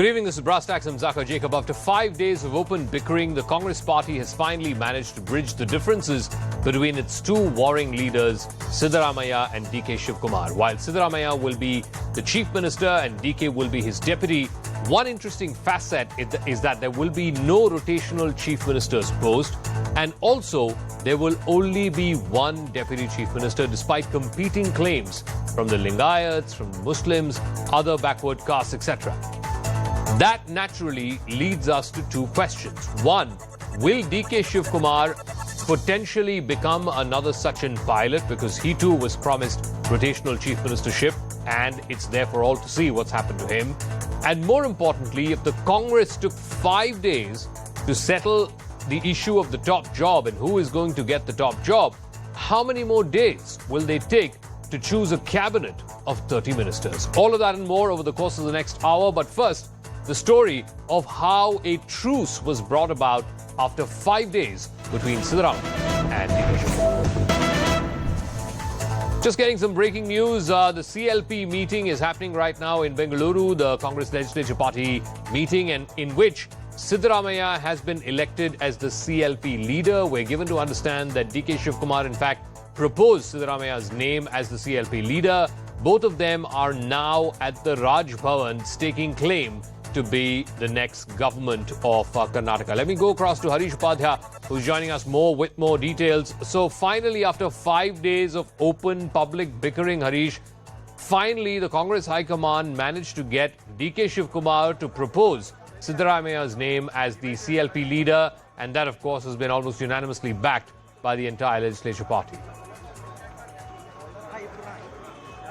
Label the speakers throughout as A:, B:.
A: Good evening, this is Brass Tacks. I'm Zaka Jacob. After 5 days of open bickering, the Congress party has finally managed to bridge the differences between its two warring leaders, Siddaramaiah and DK Shivakumar. While Siddaramaiah will be the chief minister and DK will be his deputy, one interesting facet is that there will be no rotational chief minister's post, and also there will only be one deputy chief minister despite competing claims from the Lingayats, from Muslims, other backward castes, etc. That naturally leads us to two questions. One, will DK Shivakumar potentially become another Sachin pilot because he too was promised rotational chief ministership and it's there for all to see what's happened to him? And more importantly, if the Congress took 5 days to settle the issue of the top job and who is going to get the top job, how many more days will they take to choose a cabinet of 30 ministers? All of that and more over the course of the next hour. But first, the story of how a truce was brought about after 5 days between Siddaramaiah and DK Shivakumar. Just getting some breaking news. The CLP meeting is happening right now in Bengaluru, the Congress Legislature Party meeting, and in which Siddaramaiah has been elected as the CLP leader. We're given to understand that DK Shivakumar, in fact, proposed Siddaramaiah's name as the CLP leader. Both of them are now at the Raj Bhavan staking claim to be the next government of Karnataka. Let me go across to Harish Upadhyaya, who's joining us with more details. So finally, after 5 days of open public bickering, Harish, finally the Congress High Command managed to get DK Shivakumar to propose Siddaramaiah's name as the CLP leader, and that of course has been almost unanimously backed by the entire legislature party.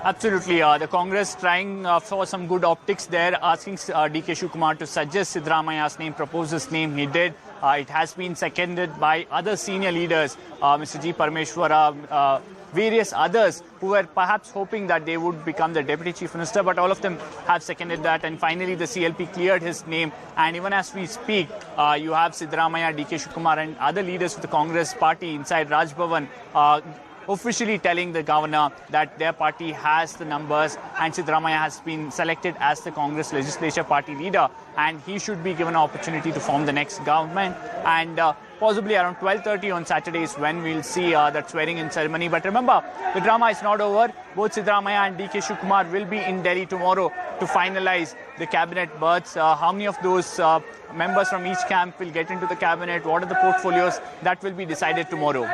B: Absolutely. The Congress trying for some good optics there, asking DK Shivakumar to suggest Siddaramaiah's name, propose his name. He did. It has been seconded by other senior leaders, Mr. G. Parameshwara, various others who were perhaps hoping that they would become the Deputy Chief Minister, but all of them have seconded that, and finally the CLP cleared his name. And even as we speak, you have Siddaramaiah, DK Shivakumar and other leaders of the Congress party inside Raj Bhavan officially telling the governor that their party has the numbers and Siddaramaiah has been selected as the Congress legislature party leader and he should be given an opportunity to form the next government. And possibly around 12:30 on Saturday is when we'll see that swearing-in ceremony. But remember, the drama is not over. Both Siddaramaiah and DK Shivakumar will be in Delhi tomorrow to finalize the cabinet berths. How many of those members from each camp will get into the cabinet? What are the portfolios? That will be decided tomorrow.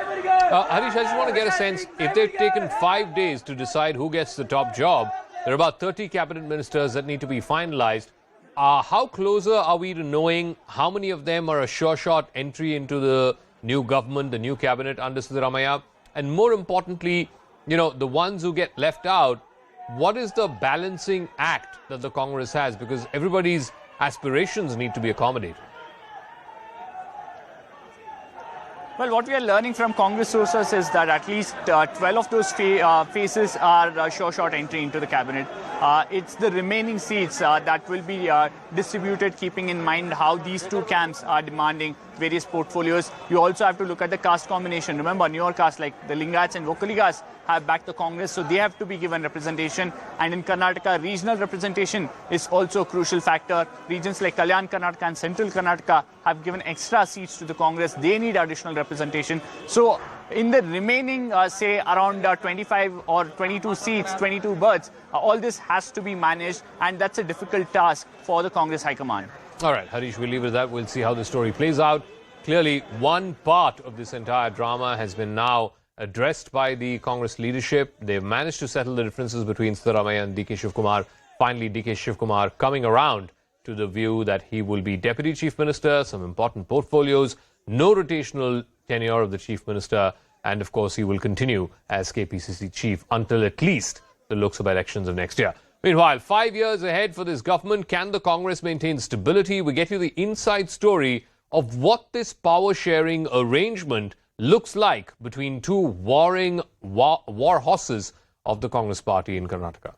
A: Harish, I just want to get a sense, if they've taken 5 days to decide who gets the top job, there are about 30 cabinet ministers that need to be finalized. How closer are we to knowing how many of them are a sure-shot entry into the new government, the new cabinet under Siddaramaiah? And more importantly, you know, the ones who get left out, what is the balancing act that the Congress has? Because everybody's aspirations need to be accommodated.
B: Well, what we are learning from Congress sources is that at least 12 of those faces are sure-shot entry into the cabinet. It's the remaining seats that will be distributed, keeping in mind how these two camps are demanding various portfolios. You also have to look at the caste combination. Remember, newer castes like the Lingayats and Vokaligas have backed the Congress, so they have to be given representation. And in Karnataka, regional representation is also a crucial factor. Regions like Kalyan Karnataka and Central Karnataka have given extra seats to the Congress. They need additional representation. So in the remaining, say, around 25 or 22 seats, 22 berths, all this has to be managed, and that's a difficult task for the Congress High Command.
A: All right, Harish, we'll leave it at that. We'll see how the story plays out. Clearly, one part of this entire drama has been now addressed by the Congress leadership. They've managed to settle the differences between Siddaramaiah and DK Shivakumar. Finally, DK Shivakumar coming around to the view that he will be Deputy Chief Minister, some important portfolios, no rotational tenure of the Chief Minister, and of course he will continue as KPCC Chief until at least the Lok Sabha elections of next year. Meanwhile, 5 years ahead for this government, can the Congress maintain stability? We get you the inside story of what this power-sharing arrangement looks like between two warring war horses of the Congress party in Karnataka.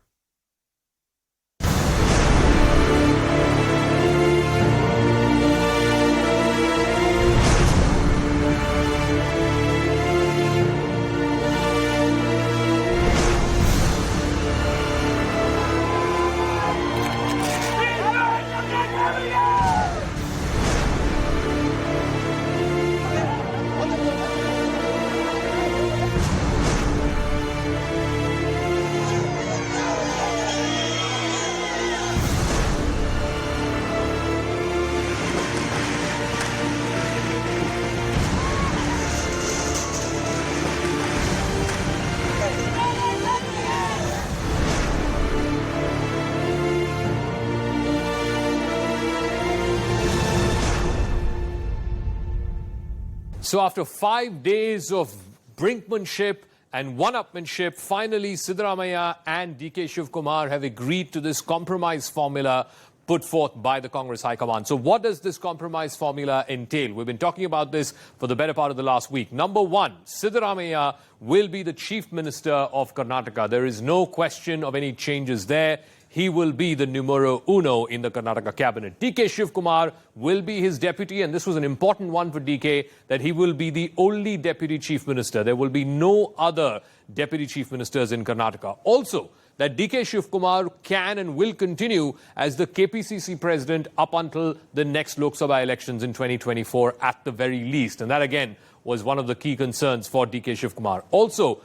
A: So after 5 days of brinkmanship and one-upmanship, finally Siddaramaiah and DK Shivakumar have agreed to this compromise formula put forth by the Congress High Command. So what does this compromise formula entail? We've been talking about this for the better part of the last week. Number one, Siddaramaiah will be the Chief Minister of Karnataka. There is no question of any changes there. He will be the numero uno in the Karnataka cabinet. DK Shivakumar will be his deputy, and this was an important one for DK, that he will be the only deputy chief minister. There will be no other deputy chief ministers in Karnataka. Also, that DK Shivakumar can and will continue as the KPCC president up until the next Lok Sabha elections in 2024 at the very least. And that again was one of the key concerns for DK Shivakumar. Also,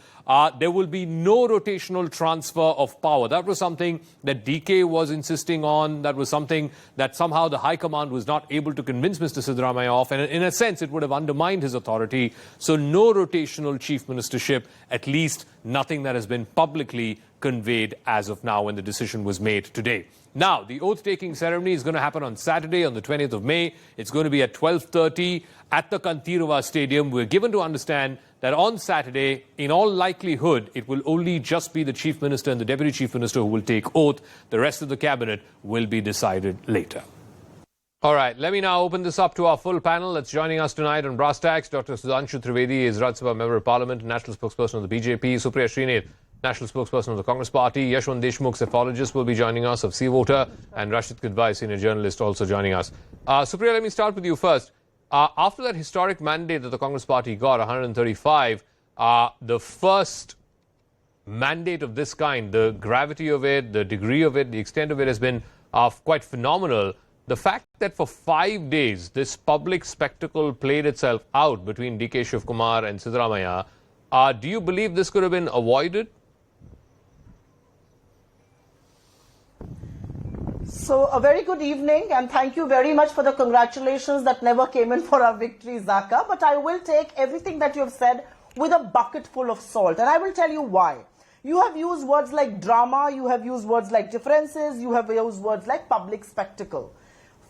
A: there will be no rotational transfer of power. That was something that DK was insisting on. That was something that somehow the High Command was not able to convince Mr. Siddaramaiah of. And in a sense, it would have undermined his authority. So no rotational chief ministership, at least nothing that has been publicly conveyed as of now when the decision was made today. Now, the oath-taking ceremony is going to happen on Saturday, on the 20th of May. It's going to be at 12:30 at the Kantirava Stadium. We're given to understand that on Saturday, in all likelihood, it will only just be the Chief Minister and the Deputy Chief Minister who will take oath. The rest of the cabinet will be decided later. All right, let me now open this up to our full panel that's joining us tonight on Brass Tacks. Dr. Sudhanshu Trivedi is Rajya Sabha Member of Parliament and National Spokesperson of the BJP. Supriya Shrinate, National Spokesperson of the Congress Party. YR Deshmukh, Psephologist, will be joining us of Sea Voter. And Rasheed Kidwai, Senior Journalist, also joining us. Supriya, let me start with you first. After that historic mandate that the Congress Party got, 135, the first mandate of this kind, the gravity of it, the degree of it, the extent of it has been quite phenomenal. The fact that for 5 days this public spectacle played itself out between DK Shivakumar and Siddaramaiah, do you believe this could have been avoided?
C: So, a very good evening and thank you very much for the congratulations that never came in for our victory, Zaka. But I will take everything that you have said with a bucket full of salt, and I will tell you why. You have used words like drama, you have used words like differences, you have used words like public spectacle.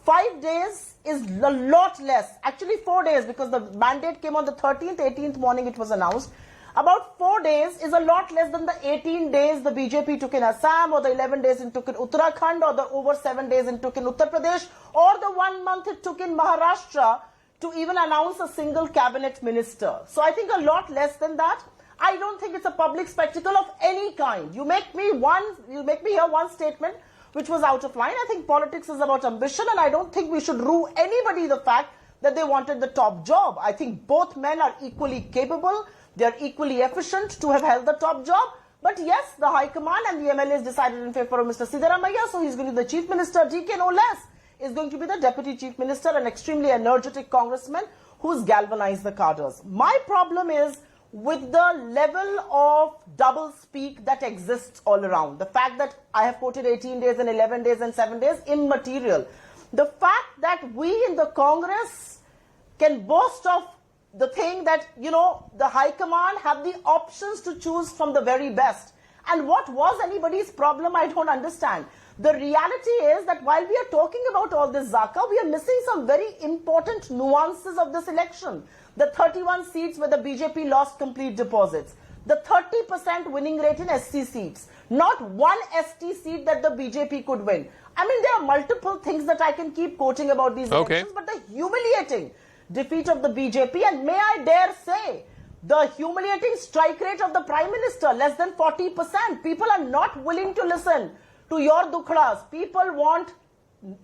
C: 5 days is a lot less, actually 4 days, because the mandate came on the 13th, 18th morning it was announced. About 4 days is a lot less than the 18 days the BJP took in Assam, or the 11 days it took in Uttarakhand, or the over 7 days it took in Uttar Pradesh, or the 1 month it took in Maharashtra to even announce a single cabinet minister. So I think a lot less than that. I don't think it's a public spectacle of any kind. You make me hear one statement which was out of line. I think politics is about ambition, and I don't think we should rue anybody the fact that they wanted the top job. I think both men are equally capable. They are equally efficient to have held the top job. But yes, the High Command and the MLAs decided in favor of Mr. Siddaramaiah, so he's going to be the Chief Minister. DK, no less, is going to be the Deputy Chief Minister, an extremely energetic congressman who's galvanized the cadres. My problem is with the level of double speak that exists all around. The fact that I have quoted 18 days and 11 days and 7 days, immaterial. The fact that we in the Congress can boast of the thing that, you know, the High Command have the options to choose from the very best. And what was anybody's problem, I don't understand. The reality is that while we are talking about all this, Zaka, we are missing some very important nuances of this election. The 31 seats where the BJP lost complete deposits. The 30% winning rate in SC seats. Not one ST seat that the BJP could win. I mean, there are multiple things that I can keep quoting about these elections, but the humiliating defeat of the BJP, and may I dare say, the humiliating strike rate of the Prime Minister, less than 40%. People are not willing to listen to your dukhdas. People want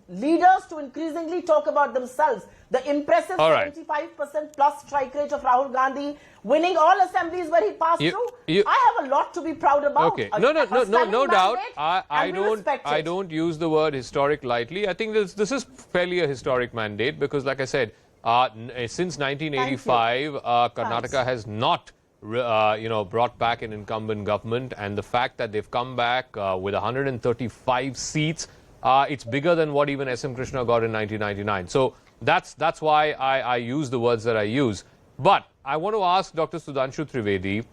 C: leaders to increasingly talk about themselves. The impressive 75% plus strike rate of Rahul Gandhi, winning all assemblies where he passed through. I have a lot to be proud about.
A: Okay, no doubt. I don't use the word historic lightly. I think this is fairly a historic mandate because, like I said, since 1985, Karnataka has not brought back an incumbent government, and the fact that they've come back with 135 seats, it's bigger than what even SM Krishna got in 1999. So that's why I use the words that I use. But I want to ask Dr. Sudhanshu Trivedi,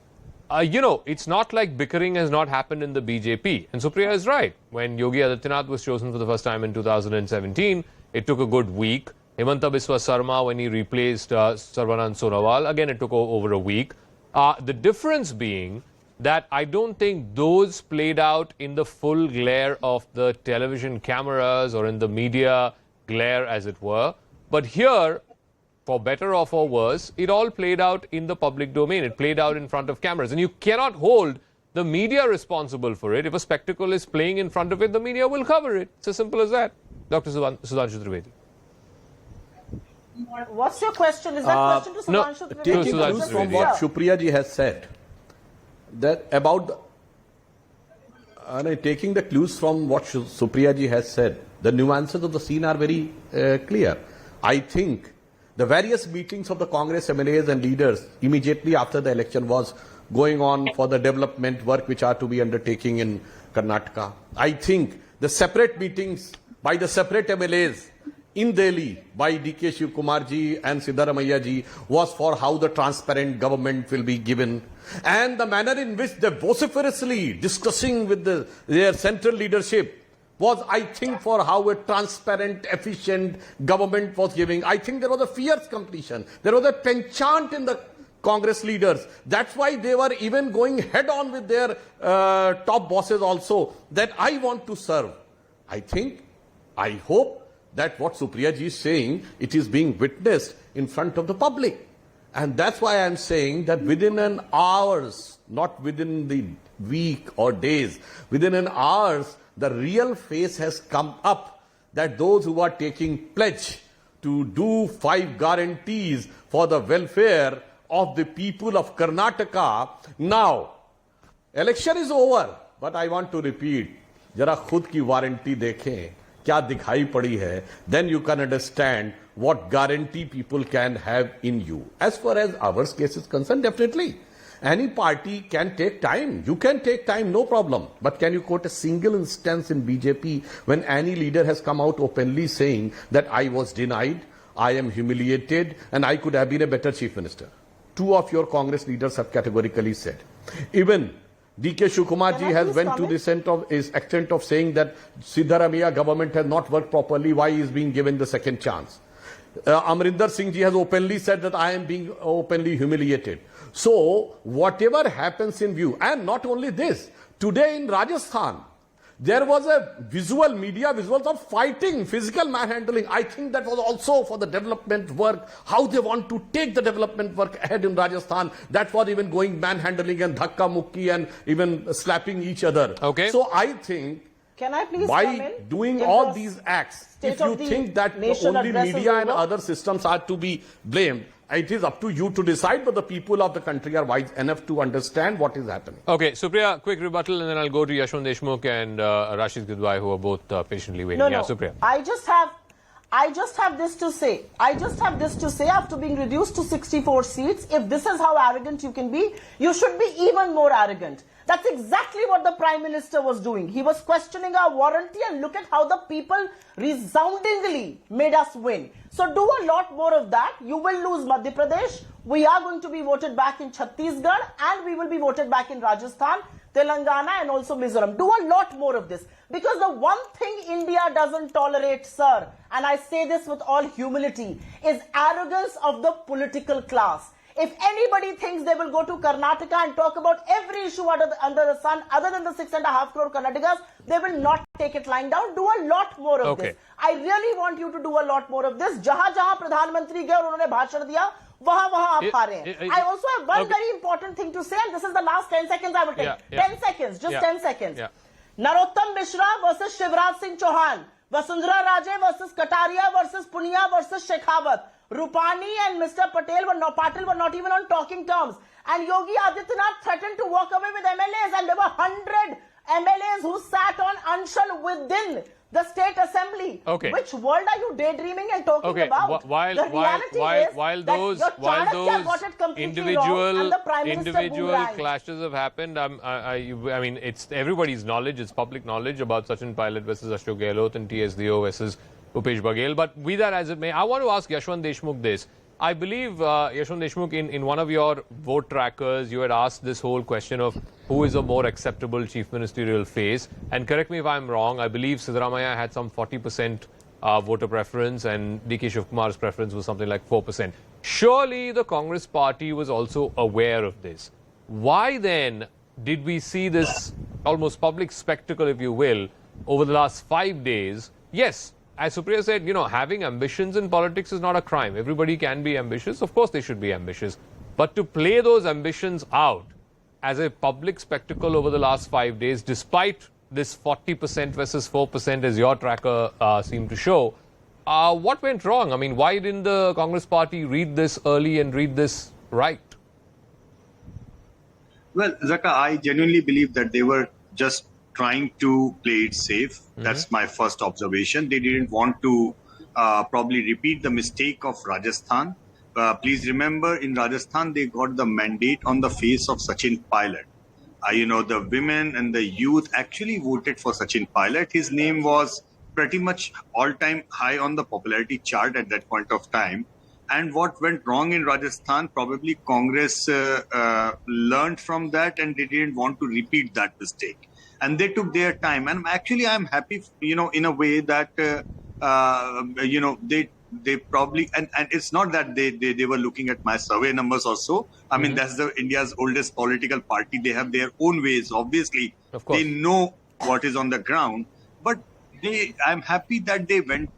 A: it's not like bickering has not happened in the BJP. And Supriya is right. When Yogi Adityanath was chosen for the first time in 2017, it took a good week. Himanta Biswa Sarma when he replaced Sarvanand Sonowal. Again, it took over a week. The difference being that I don't think those played out in the full glare of the television cameras or in the media glare, as it were. But here, for better or for worse, it all played out in the public domain. It played out in front of cameras. And you cannot hold the media responsible for it. If a spectacle is playing in front of it, the media will cover it. It's as simple as that. Dr. Sudhanshu Trivedi.
C: What's your question? Is that question to Sudhanshu Trivedi?
D: Taking clues from what Supriya ji has said, that about taking the clues from what Supriya ji has said, the nuances of the scene are very clear. I think the various meetings of the Congress MLAs and leaders immediately after the election was going on for the development work which are to be undertaking in Karnataka. I think the separate meetings by the separate MLAs in Delhi by DK Shivakumar ji and Siddaramaiah ji was for how the transparent government will be given, and the manner in which they vociferously discussing with their central leadership was, I think, for how a transparent, efficient government was giving. I think there was a fierce competition. There was a penchant in the Congress leaders. That's why they were even going head on with their top bosses also, that I want to serve. I hope that what Supriya ji is saying, it is being witnessed in front of the public. And that's why I'm saying that within an hours, not within the week or days, within an hours, the real face has come up, that those who are taking pledge to do 5 guarantees for the welfare of the people of Karnataka. Now, election is over, but I want to repeat, jara khud ki warranty dekhein, kya dikhai padi hai, then you can understand what guarantee people can have in you. As far as our case is concerned, definitely. Any party can take time. You can take time, no problem. But can you quote a single instance in BJP when any leader has come out openly saying that I was denied, I am humiliated, and I could have been a better chief minister? 2 of your Congress leaders have categorically said. Even DK Shivakumar ji has went to the extent of saying that Siddaramaiah government has not worked properly, why he is being given the second chance. Amrinder Singh ji has openly said that I am being openly humiliated. So, whatever happens in view, and not only this, today in Rajasthan, there was a media visuals of fighting, physical manhandling. I think that was also for the development work, how they want to take the development work ahead in Rajasthan. That was even going manhandling and dhakka mukki and even slapping each other.
A: Okay.
D: So I think,
C: can I please
D: by doing all these acts, if you think that only media and other systems are to be blamed, it is up to you to decide, but the people of the country are wise enough to understand what is happening.
A: Okay, Supriya, quick rebuttal, and then I'll go to Yashwant Deshmukh and Rasheed Kidwai, who are both patiently waiting.
C: No,
A: yeah, Supriya.
C: I just have this to say. After being reduced to 64 seats, if this is how arrogant you can be, you should be even more arrogant. That's exactly what the Prime Minister was doing. He was questioning our warranty, and look at how the people resoundingly made us win. So do a lot more of that. You will lose Madhya Pradesh. We are going to be voted back in Chhattisgarh, and we will be voted back in Rajasthan, Telangana, and also Mizoram. Do a lot more of this. Because the one thing India doesn't tolerate, sir, and I say this with all humility, is arrogance of the political class. If anybody thinks they will go to Karnataka and talk about every issue under the sun other than the 6.5 crore Karnatakas, they will not take it lying down. Do a lot more of this. I really want you to do a lot more of this. Jahan Pradhan Mantri gaya aur unhone bhashan diya, wahan aap haa rahe hain. I also have one very important thing to say, and this is the last 10 seconds I will take. 10 seconds, just 10 seconds. Narottam Mishra versus Shivraj Singh Chauhan. Vasundhara Raje versus Kataria versus Punia versus Shekhawat. Rupani and Mr. Patil were not even on talking terms. And Yogi Adityanath threatened to walk away with MLAs, and there were 100 MLAs who sat on Anshal within the state assembly.
A: Okay.
C: Which world are you daydreaming and talking about?
A: While those individual clashes have happened, I mean, it's everybody's knowledge, it's public knowledge about Sachin Pilot versus Ashok Gehlot and TSDO versus Bhupesh Baghel. But be that as it may, I want to ask Yashwant Deshmukh this. I believe, Yashwant Deshmukh, in one of your vote trackers, you had asked this whole question of who is a more acceptable chief ministerial face. And correct me if I'm wrong, I believe Siddaramaiah had some 40% voter preference, and DK Shivakumar's preference was something like 4%. Surely the Congress party was also aware of this. Why then did we see this almost public spectacle, if you will, over the last 5 days? Yes, as Supriya said, having ambitions in politics is not a crime. Everybody can be ambitious. Of course, they should be ambitious. But to play those ambitions out as a public spectacle over the last 5 days, despite this 40% versus 4% as your tracker seemed to show, what went wrong? I mean, why didn't the Congress party read this early and read this right?
E: Well, Zaka, I genuinely believe that they were just trying to play it safe. That's my first observation. They didn't want to probably repeat the mistake of Rajasthan. Please remember, in Rajasthan, they got the mandate on the face of Sachin Pilot. The women and the youth actually voted for Sachin Pilot. His name was pretty much all-time high on the popularity chart at that point of time. And what went wrong in Rajasthan, probably Congress learned from that, and they didn't want to repeat that mistake. And they took their time. And actually, I'm happy, in a way that, they probably, and it's not that they were looking at my survey numbers or so. I mean, that's India's oldest political party. They have their own ways. Obviously,
A: of course,
E: they know what is on the ground. But I'm happy that they went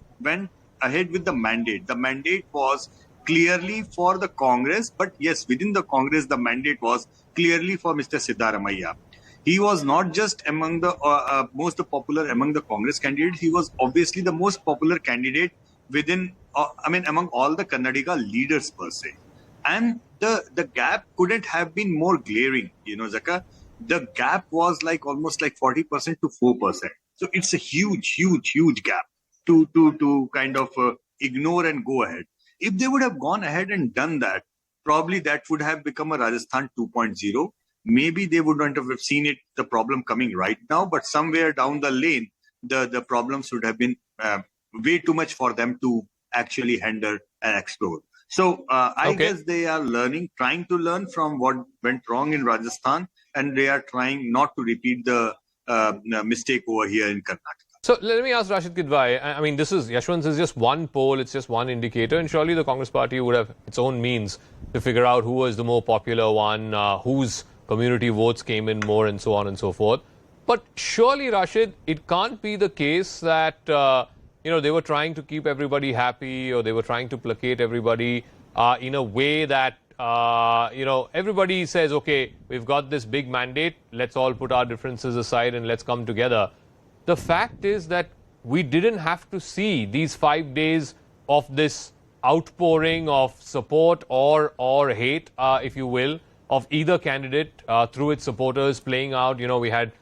E: ahead with the mandate. The mandate was clearly for the Congress, but yes, within the Congress, the mandate was clearly for Mr. Siddaramaiah. He was not just among the most popular among the Congress candidates. He was obviously the most popular candidate within, among all the Karnataka leaders per se. And the gap couldn't have been more glaring, Zaka. The gap was almost 40% to 4%. So it's a huge gap to kind of ignore and go ahead. If they would have gone ahead and done that, probably that would have become a Rajasthan 2.0. Maybe they would not have seen the problem coming right now, but somewhere down the lane, the problems would have been way too much for them to actually handle and explore. So I guess they are trying to learn from what went wrong in Rajasthan, and they are trying not to repeat the mistake over here in Karnataka.
A: So let me ask Rasheed Kidwai. I mean, Yashwant's is just one poll, it's just one indicator, and surely the Congress party would have its own means to figure out who was the more popular one, whose community votes came in more, and so on and so forth. But surely, Rasheed, it can't be the case that they were trying to keep everybody happy, or they were trying to placate everybody in a way that everybody says, okay, we've got this big mandate, let's all put our differences aside and let's come together. The fact is that we didn't have to see these 5 days of this outpouring of support or hate, if you will, of either candidate through its supporters playing out. We had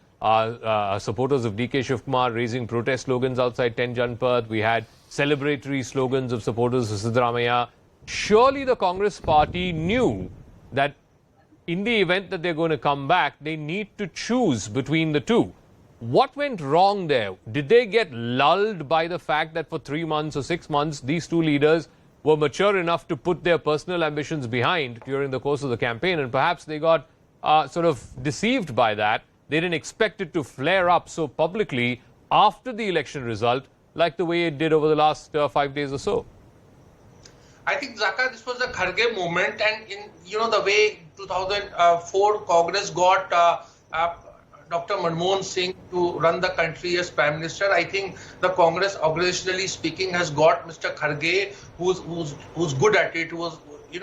A: supporters of DK Shivakumar raising protest slogans outside 10 Janpath. We had celebratory slogans of supporters of Siddaramaiah. Surely the Congress party knew that in the event that they're going to come back, they need to choose between the two. What went wrong there? Did they get lulled by the fact that for 3 months or 6 months, these two leaders were mature enough to put their personal ambitions behind during the course of the campaign, and perhaps they got sort of deceived by that? They didn't expect it to flare up so publicly after the election result like the way it did over the last 5 days or so.
F: I think, Zaka, this was a Kharge moment, and in the way 2004 Congress got Dr. Manmohan Singh to run the country as Prime Minister. I think the Congress, organizationally speaking, has got Mr. Kharge, who's good at it,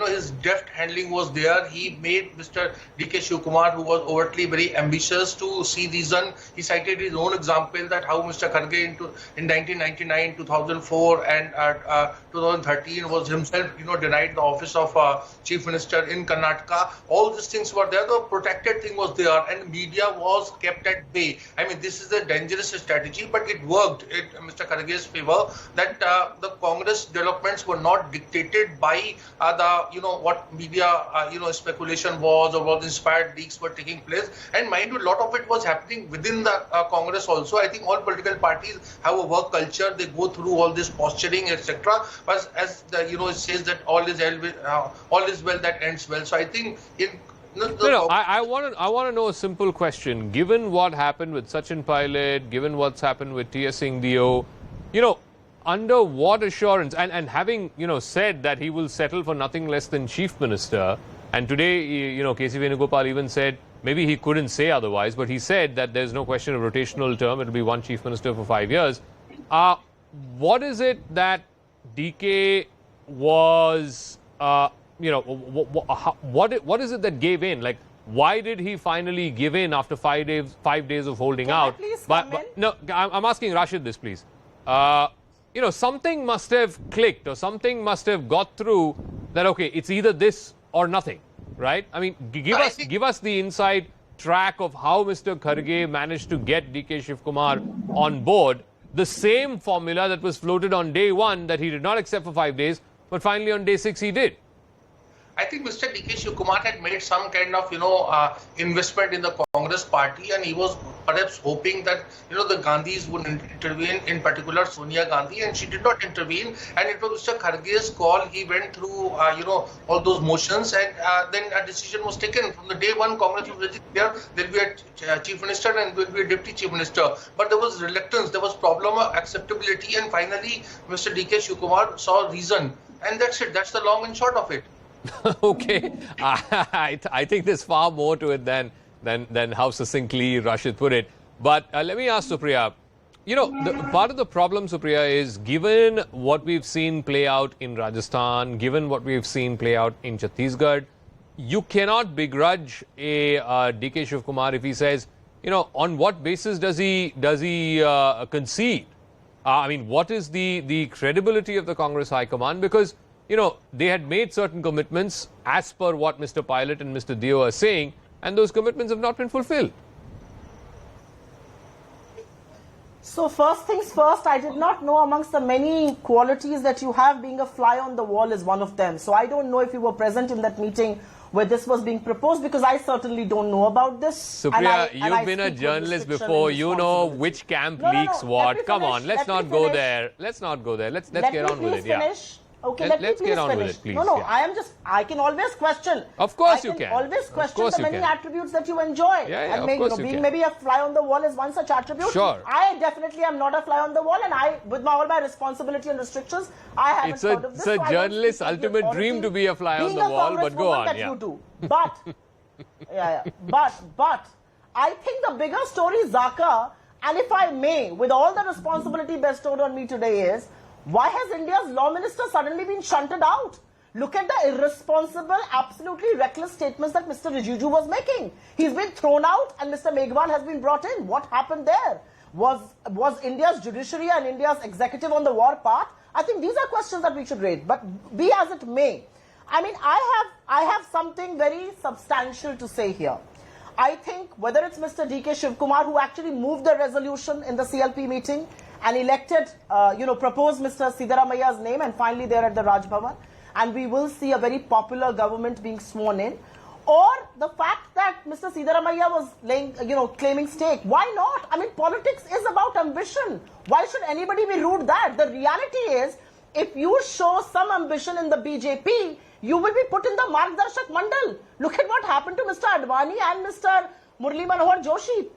F: his deft handling was there. He made Mr. DK Shivakumar, who was overtly very ambitious, to see reason. He cited his own example that how Mr. Kharge in 1999, 2004 and 2013 was himself, denied the office of Chief Minister in Karnataka. All these things were there. The protected thing was there, and media was kept at bay. I mean, this is a dangerous strategy, but it worked in Mr. Kharge's favor, that the Congress developments were not dictated by what media, speculation was, or what inspired leaks were taking place. And mind you, a lot of it was happening within the Congress also. I think all political parties have a work culture. They go through all this posturing, etc. But as it says that all is well that ends well. So I think
A: I want to know a simple question. Given what happened with Sachin Pilot, given what's happened with T.S. Singh Dio, under what assurance? And having, said that he will settle for nothing less than chief minister, and today, K.C. Venugopal even said, maybe he couldn't say otherwise, but he said that there's no question of rotational term. It'll be one chief minister for 5 years. What is it that DK was, what is it that gave in? Like, why did he finally give in after 5 days of holding out? No, I'm asking Rasheed this, please. Something must have clicked or something must have got through that, okay, it's either this or nothing, right? I mean, give us the inside track of how Mr. Kharge managed to get DK Shivakumar on board. The same formula that was floated on day 1 that he did not accept for 5 days, but finally on day 6 he did.
F: I think Mr. DK Shivakumar had made some kind of, investment in the Congress party, and he was perhaps hoping that, the Gandhis would intervene, in particular Sonia Gandhi, and she did not intervene. And it was Mr. Kharge's call. He went through, all those motions, and then a decision was taken. From the day 1, Congress was very clear, there will be a chief minister and there will be a deputy chief minister. But there was reluctance, there was problem of acceptability, and finally, Mr. DK Shivakumar saw reason. And that's it. That's the long and short of it.
A: Okay, I think there's far more to it than how succinctly Rasheed put it. But let me ask Supriya, part of the problem, Supriya, is given what we've seen play out in Rajasthan, given what we've seen play out in Chhattisgarh, you cannot begrudge a DK Shivakumar if he says, on what basis does he concede? I mean, what is the credibility of the Congress High Command? Because they had made certain commitments as per what Mr. Pilot and Mr. Dio are saying, and those commitments have not been fulfilled.
C: So first things first, I did not know amongst the many qualities that you have, being a fly on the wall is one of them. So I don't know if you were present in that meeting where this was being proposed, because I certainly don't know about this.
A: Supriya, you've been a journalist before. You know which camp leaks what. Come on, let's not go there. Let's not go there. Let's get on with it.
C: Yeah. Okay, let's get on with it, please. No, I can always question.
A: Of course you can.
C: Always question the many attributes that you enjoy.
A: Yeah,
C: and being maybe a fly on the wall is one such attribute.
A: Sure.
C: I definitely am not a fly on the wall, and with all my responsibility and restrictions, I haven't thought of this.
A: It's a journalist's ultimate dream to be a fly on the wall, but go on.
C: You do. But, but, I think the bigger story, Zaka, and if I may, with all the responsibility bestowed on me today is, why has India's law minister suddenly been shunted out? Look at the irresponsible, absolutely reckless statements that Mr. Rijiju was making. He's been thrown out and Mr. Meghwal has been brought in. What happened there? Was India's judiciary and India's executive on the war path? I think these are questions that we should raise. But be as it may, I mean, I have something very substantial to say here. I think whether it's Mr. DK Shivakumar, who actually moved the resolution in the CLP meeting and elected, proposed Mr. Siddaramaiah's name, and finally they're at the Raj Bhavan, and we will see a very popular government being sworn in, or the fact that Mr. Siddaramaiah was claiming stake. Why not? I mean, politics is about ambition. Why should anybody be rude that? The reality is, if you show some ambition in the BJP, you will be put in the Margdarshak Mandal. Look at what happened to Mr. Advani and Mr. Murli Manohar Joshi,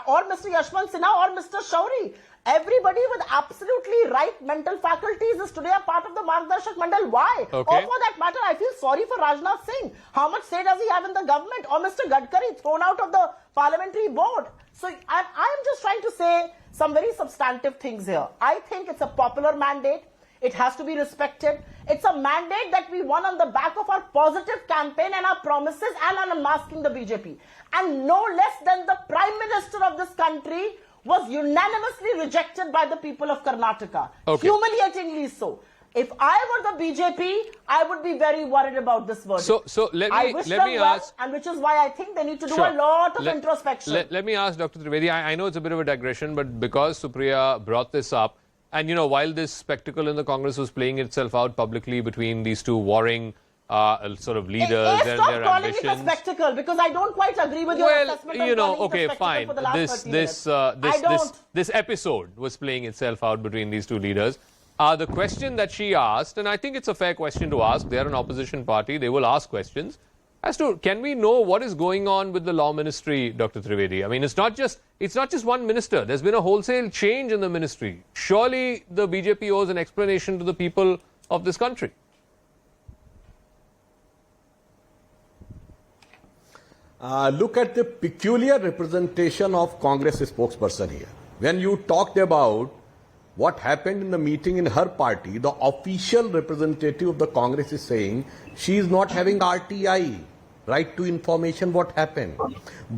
C: or Mr. Yashwant Sinha, or Mr. Shauri. Everybody with absolutely right mental faculties is today a part of the Margdarshak Mandal. Why?
A: Okay.
C: Or for that matter, I feel sorry for Rajnath Singh. How much say does he have in the government? Or Mr. Gadkari, thrown out of the parliamentary board. So I'm just trying to say some very substantive things here. I think it's a popular mandate. It has to be respected. It's a mandate that we won on the back of our positive campaign and our promises and on unmasking the BJP. And no less than the Prime Minister of this country was unanimously rejected by the people of Karnataka.
A: Okay.
C: Humiliatingly so. If I were the BJP, I would be very worried about this verdict.
A: So let me ask,
C: and which is why I think they need to do a lot of introspection.
A: Let me ask Dr. Trivedi. I know it's a bit of a digression, but because Supriya brought this up, and while this spectacle in the Congress was playing itself out publicly between these two warring sort of leaders and their ambitions.
C: Stop calling it a spectacle, because I don't quite agree with your assessment.
A: Okay, fine. This episode was playing itself out between these two leaders. The question that she asked, and I think it's a fair question to ask, they're an opposition party, they will ask questions. As to, can we know what is going on with the law ministry, Dr. Trivedi? I mean, it's not just one minister. There's been a wholesale change in the ministry. Surely the BJP owes an explanation to the people of this country.
D: Look at the peculiar representation of Congress spokesperson here. When you talked about what happened in the meeting in her party, the official representative of the Congress is saying she is not having RTI, right to information, what happened.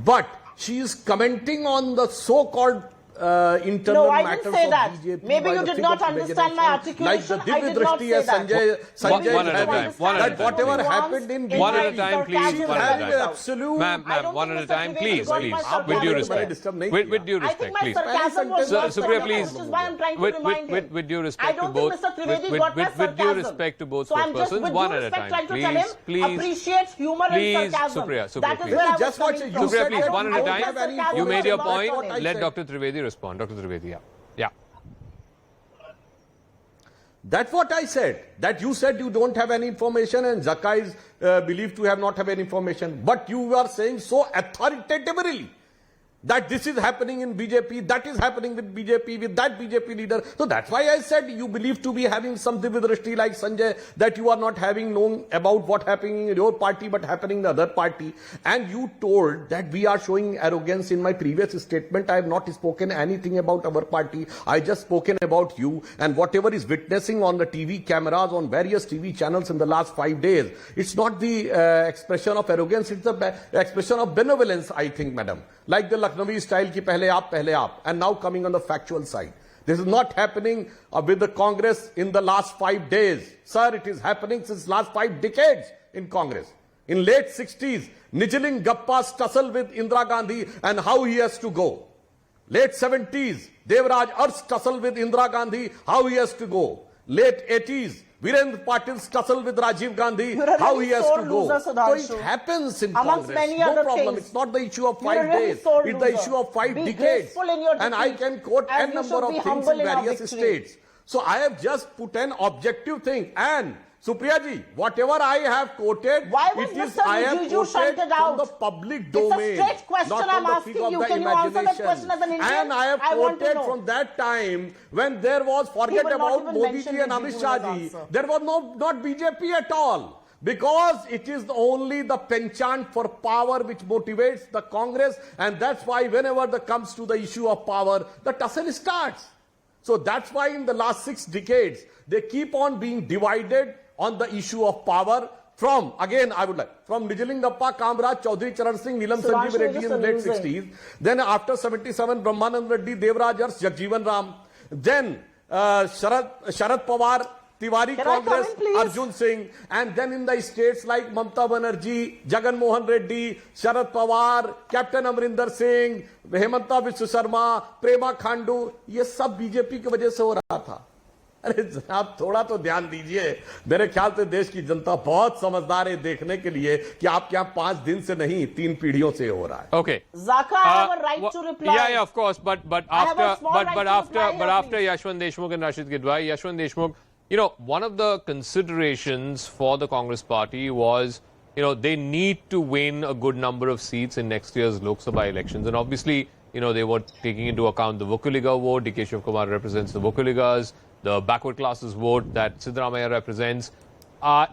D: But she is commenting on the so-called internal
C: No, I
D: matters
C: didn't say
D: of
C: that.
D: BJP.
C: Maybe you did not understand my articulation.
D: Like the
C: I did not say that.
D: Sanjay
A: One at a time. One at a
D: that
A: time.
D: whatever happened in BJP,
A: One at a time, please.
D: she
A: One at a
D: had
A: time.
D: absolute...
A: Ma'am,
C: I don't
A: one
C: think
A: at a
C: Mr.
A: time,
C: Trivedi
A: please,
C: got
A: please.
C: my sarcasm.
A: With due
C: I
A: respect.
C: think
A: With due
C: I think
A: respect,
C: my
A: please.
C: sarcasm was worse
A: Supriya,
C: than
A: please.
C: which is why I'm trying to remind him.
A: With due
C: I
A: respect to
C: don't
A: both.
C: think Mr. Trivedi got my
A: With due
C: sarcasm.
A: respect to both
C: So I'm just,
A: spokespersons,
C: with
A: one
C: due
A: at a
C: respect,
A: time.
C: trying to tell him,
A: Please.
C: appreciate humor
A: Please,
C: and sarcasm.
A: Supriya,
C: That is
A: please.
C: where I was
D: Just what
C: coming
D: you
C: from.
A: Supriya, please,
C: I
A: one
C: don't
A: at a
C: think
A: time.
C: sarcasm
A: You
C: was
A: made your
C: not
A: point.
C: funny.
A: Let Dr. Trivedi respond. Dr. Trivedi, yeah. Yeah.
D: That's what I said. That you said you don't have any information and Zaka is believed to have not have any information. But you are saying so authoritatively that this is happening in BJP, that is happening with BJP, with that BJP leader. So that's why I said you believe to be having some dividrishti like Sanjay, that you are not having known about what happening in your party but happening in the other party. And you told that we are showing arrogance. In my previous statement, I have not spoken anything about our party. I just spoken about you and whatever is witnessing on the TV cameras on various TV channels in the last 5 days. It's not the expression of arrogance, it's the expression of benevolence, I think, madam. Like the Lucknowi style ki pehle aap, and now coming on the factual side. This is not happening with the Congress in the last 5 days. Sir, it is happening since last 5 decades in Congress. In late 60s, Nijaling Gappas tussle with Indira Gandhi and how he has to go. Late 70s, Devraj Arsh tussle with Indira Gandhi, how he has to go. Late 80s, Virendra Patil's tussle with Rajiv Gandhi,
C: You're a
D: how
C: really
D: he has
C: sore
D: to go.
C: loser,
D: So
C: Sudhanshu.
D: it happens in
C: Amongst
D: Congress.
C: many
D: No
C: other
D: problem.
C: things.
D: It's not the issue of
C: You're
D: 5
C: a really
D: days.
C: sore
D: It's the
C: loser.
D: issue of 5
C: Be
D: decades.
C: graceful in your
D: And I
C: defeat,
D: can quote
C: and
D: a
C: you
D: number
C: should be
D: of things
C: humble
D: in
C: in our
D: various
C: victory.
D: states. So I have just put an objective thing. And Supriya ji, whatever I have quoted,
C: Why was
D: it is
C: Mr.
D: I have
C: Rijiju
D: quoted
C: shunted
D: from
C: out?
D: the public
C: It's a
D: domain.
C: straight question
D: not
C: I'm
D: from the
C: asking
D: peak of
C: you.
D: the
C: Can you answer that
D: imagination.
C: question as an Indian?
D: And I have
C: I want to
D: quoted
C: know.
D: from that time when there was, forget
C: will not
D: about
C: even
D: Modi
C: mention
D: ji and
C: Rijiju
D: Amit
C: in
D: Shah
C: his
D: ji.
C: answer.
D: There was not BJP at all. Because it is only the penchant for power which motivates the Congress, and that's why whenever it comes to the issue of power, the tussle starts. So that's why in the last 6 decades, they keep on being divided on the issue of power from, again I would like, from Nijaling Gappa, Kamraj, Chaudhary Charan Singh, Neelam
C: Sudhanshu,
D: Sanjeev Reddy in the late
C: losing.
D: 60s. Then after 77, Brahmanand Reddy, Devraj Arsh, Jagjeevan Ram. Then Sharad Pawar, Tiwari
C: Can I come
D: Congress,
C: in, please?
D: Arjun Singh, and then in the states like Mamta Banerjee, Jagan Mohan Reddy, Sharad Pawar, Captain Amrinder Singh, Hemanta Biswa Sharma, Prema Khandu, ये सब BJP की वजह से हो रहा था. अरे जनाब थोड़ा तो ध्यान दीजिए. मेरे ख्याल से देश की जनता बहुत समझदार है देखने के लिए कि आप क्या 5 दिन से नहीं 3 पीढ़ियों से हो रहा है.
A: Okay.
C: Zaka, I have a right to reply.
A: Yeah, of course. But
C: I have a
A: after
C: small right to reply
A: after
C: here,
A: Yashwant Deshmukh and Rasheed Kidwai, Yashwant Deshmukh, you know, one of the considerations for the Congress party was, you know, they need to win a good number of seats in next year's Lok Sabha elections. And obviously, you know, they were taking into account the Vokaliga vote. DK Shivakumar represents the Vokaligas, the backward classes vote that Siddaramaiah represents.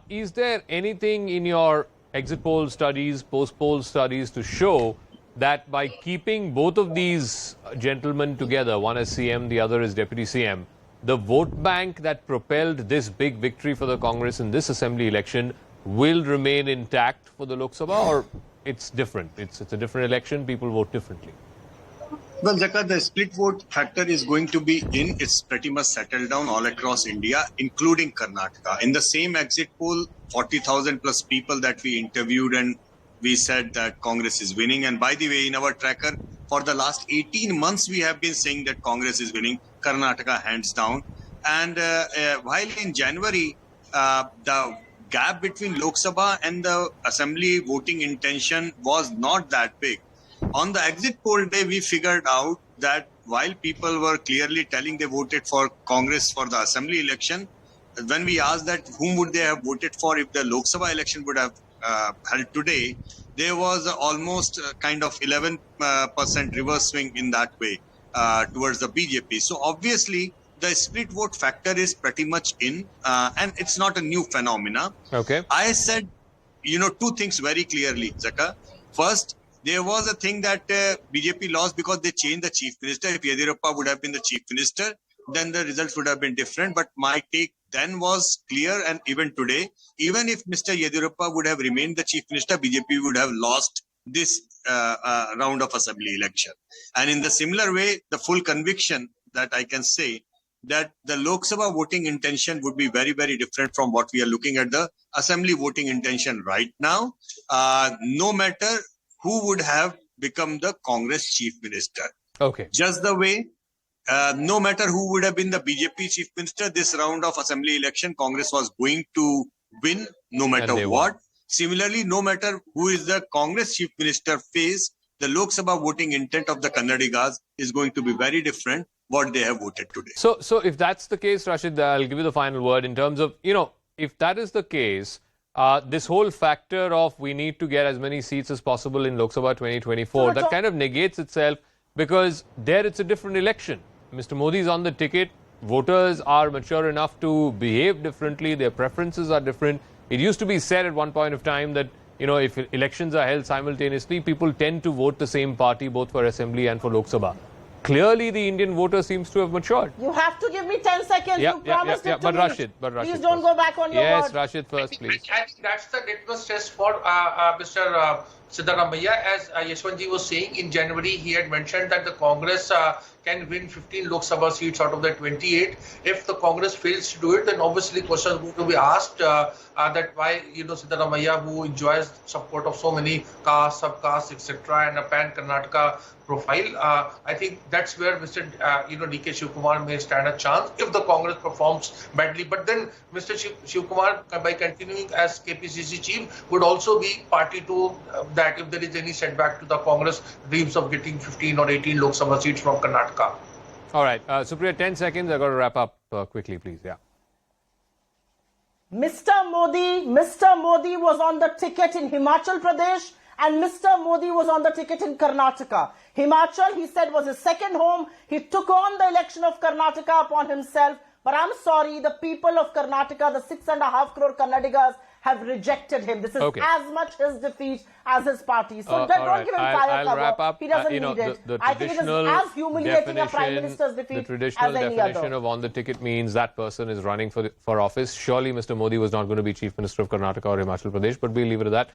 A: Is there anything in your exit poll studies, post-poll studies to show that by keeping both of these gentlemen together, one as CM, the other as Deputy CM, the vote bank that propelled this big victory for the Congress in this assembly election will remain intact for the Lok Sabha, or it's different? It's a different election, people vote differently.
E: Well, Zaka, the split vote factor is going to be in. It's pretty much settled down all across India, including Karnataka. In the same exit poll, 40,000 plus people that we interviewed, and we said that Congress is winning. And by the way, in our tracker, for the last 18 months, we have been saying that Congress is winning, Karnataka hands down. And while in January, the gap between Lok Sabha and the assembly voting intention was not that big. On the exit poll day, we figured out that while people were clearly telling they voted for Congress for the assembly election, when we asked that whom would they have voted for if the Lok Sabha election would have held today, there was almost kind of 11% reverse swing in that way towards the BJP. So obviously, the split vote factor is pretty much in, and it's not a new phenomena.
A: Okay.
E: I said, two things very clearly, Zaka. First, there was a thing that BJP lost because they changed the chief minister. If Yediyurappa would have been the chief minister, then the results would have been different. But my take then was clear, and even today, even if Mr. Yediyurappa would have remained the chief minister, BJP would have lost this round of assembly election. And in the similar way, the full conviction that I can say that the Lok Sabha voting intention would be very, very different from what we are looking at the assembly voting intention right now, no matter who would have become the Congress chief minister.
A: Okay.
E: Just the way, no matter who would have been the BJP chief minister, this round of assembly election, Congress was going to win no matter what. Similarly, no matter who is the Congress chief minister face, the Lok Sabha voting intent of the Kannadigas is going to be very different what they have voted today.
A: So if that's the case, Rasheed, I'll give you the final word in terms of, if that is the case, this whole factor of we need to get as many seats as possible in Lok Sabha 2024, that kind of negates itself because there it's a different election. Mr. Modi is on the ticket. Voters are mature enough to behave differently. Their preferences are different. It used to be said at one point of time that, if elections are held simultaneously, people tend to vote the same party both for Assembly and for Lok Sabha. Clearly, the Indian voter seems to have matured.
C: You have to give me 10 seconds. You promised it to
A: but
C: me.
A: Rashid,
C: please don't go back on your word.
A: Yes, Rashid first, please.
F: I think that's the litmus test for Mr. Siddaramaiah. As Yashwantji was saying, in January, he had mentioned that the Congress can win 15 Lok Sabha seats out of the 28. If the Congress fails to do it, then obviously questions are going to be asked that why, Siddaramaiah, who enjoys support of so many castes, subcastes, etc., and a pan-Karnataka profile, I think that's where Mr. DK Shivakumar may stand a chance if the Congress performs badly. But then Mr. Shivakumar, by continuing as KPCC chief, would also be party to that if there is any setback to the Congress dreams of getting 15 or 18 Lok Sabha seats from Karnataka.
A: All right. Supriya, 10 seconds. I've got to wrap up quickly, please. Yeah.
C: Mr. Modi was on the ticket in Himachal Pradesh and Mr. Modi was on the ticket in Karnataka. Himachal, he said, was his second home. He took on the election of Karnataka upon himself. But I'm sorry, the people of Karnataka, the 6.5 crore Kannadigas, have rejected him. This is as much his defeat as his party. So don't give him fire cover.
A: Wrap up.
C: He doesn't need it. I think it is as humiliating a Prime Minister's defeat
A: the traditional
C: as any
A: definition
C: other.
A: of on the ticket means that person is running for office. Surely Mr. Modi was not going to be Chief Minister of Karnataka or Himachal Pradesh, but we'll leave it at that.